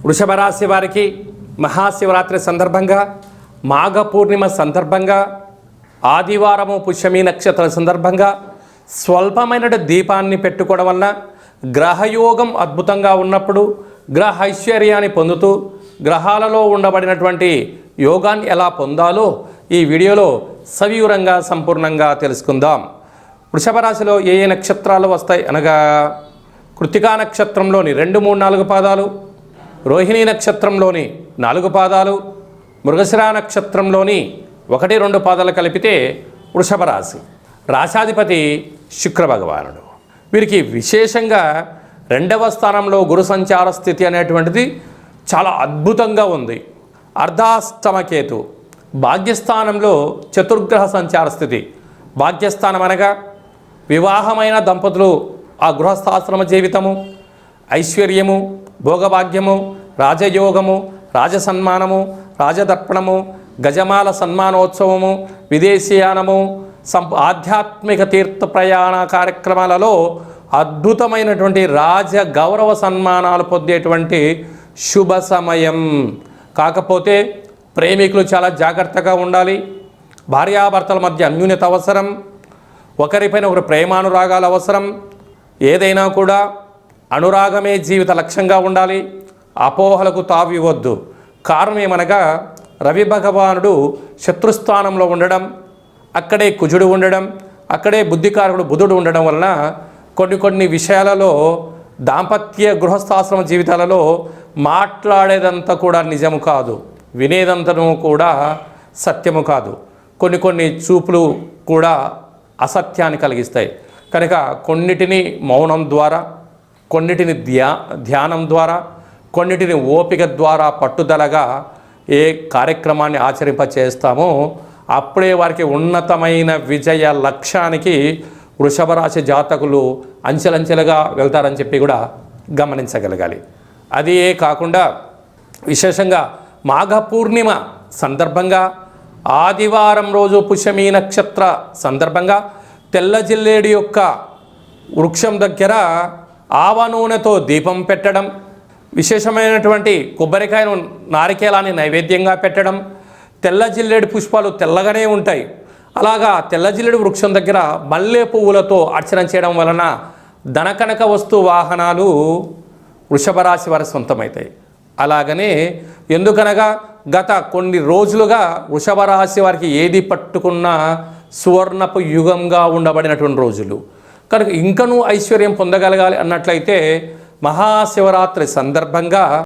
వృషభ రాశి వారికి మహాశివరాత్రి సందర్భంగా, మాఘ పూర్ణిమ సందర్భంగా, ఆదివారము పుష్యమి నక్షత్ర సందర్భంగా స్వల్పమైన దీపాన్ని పెట్టుకోవడం వల్ల గ్రహయోగం అద్భుతంగా ఉన్నప్పుడు గ్రహ ఐశ్వర్యాన్ని పొందుతూ గ్రహాలలో ఉండబడినటువంటి యోగాన్ని ఎలా పొందాలో ఈ వీడియోలో సవివరంగా సంపూర్ణంగా తెలుసుకుందాం. వృషభ రాశిలో ఏ ఏ నక్షత్రాలు వస్తాయి అనగా కృత్తికా నక్షత్రంలోని 2, 3, 4 పాదాలు, రోహిణీ నక్షత్రంలోని 4 పాదాలు, మృగశిర నక్షత్రంలోని 1, 2 పాదాలు కలిపితే వృషభ రాశి. రాశాధిపతి శుక్ర భగవానుడు. వీరికి విశేషంగా 2వ స్థానంలో గురు సంచార స్థితి అనేటువంటిది చాలా అద్భుతంగా ఉంది. అర్ధాష్టమ కేతు భాగ్యస్థానంలో చతుర్గ్రహ సంచార స్థితి. భాగ్యస్థానం అనగా వివాహమైన దంపతులు ఆ గృహస్థాశ్రమ జీవితము, ఐశ్వర్యము, భోగభాగ్యము, రాజయోగము, రాజసన్మానము, రాజదర్పణము, గజమాల సన్మానోత్సవము, విదేశీయానము, ఆధ్యాత్మిక తీర్థ ప్రయాణ కార్యక్రమాలలో అద్భుతమైనటువంటి రాజ గౌరవ సన్మానాలు పొందేటువంటి శుభ సమయం. కాకపోతే ప్రేమికులు చాలా జాగ్రత్తగా ఉండాలి. భార్యాభర్తల మధ్య అన్యోన్యత అవసరం. ఒకరిపైన ఒకరు ప్రేమానురాగాలు అవసరం. ఏదైనా కూడా అనురాగమే జీవిత లక్ష్యంగా ఉండాలి. అపోహలకు తావివ్వద్దు. కారణం ఏమనగా రవి భగవానుడు శత్రుస్థానంలో ఉండడం, అక్కడే కుజుడు ఉండడం, అక్కడే బుద్ధికారకుడు బుధుడు ఉండడం వలన కొన్ని విషయాలలో దాంపత్య గృహస్థాశ్రమ జీవితాలలో మాట్లాడేదంతా కూడా నిజము కాదు, వినేదంతను కూడా సత్యము కాదు. కొన్ని చూపులు కూడా అసత్యాన్ని కలిగిస్తాయి. కనుక కొన్నిటిని మౌనం ద్వారా, కొన్నిటిని ధ్యానం ద్వారా, కొన్నిటిని ఓపిక ద్వారా పట్టుదలగా ఏ కార్యక్రమాన్ని ఆచరింపచేస్తామో అప్పుడే వారికి ఉన్నతమైన విజయ లక్ష్యానికి వృషభ రాశి జాతకులు అంచెలంచెలుగా వెళ్తారని చెప్పి కూడా గమనించగలగాలి. అదే కాకుండా విశేషంగా మాఘ పూర్ణిమ సందర్భంగా, ఆదివారం రోజు పుష్యమి నక్షత్ర సందర్భంగా తెల్ల జిల్లేడు యొక్క వృక్షం దగ్గర ఆవ నూనెతో దీపం పెట్టడం, విశేషమైనటువంటి కొబ్బరికాయను, నారికేలాన్ని నైవేద్యంగా పెట్టడం. తెల్ల జిల్లేడు పుష్పాలు తెల్లగానే ఉంటాయి. అలాగా తెల్ల జిల్లేడు వృక్షం దగ్గర మల్లె పువ్వులతో అర్చన చేయడం వలన ధనకనక వస్తు వాహనాలు వృషభ రాశి వారి సొంతమవుతాయి. అలాగనే ఎందుకనగా గత కొన్ని రోజులుగా వృషభ రాశి వారికి ఏది పట్టుకున్నా సువర్ణపు యుగంగా ఉండబడినటువంటి రోజులు. కనుక ఇంకనూ ఐశ్వర్యం పొందగలగాలి అన్నట్లయితే మహాశివరాత్రి సందర్భంగా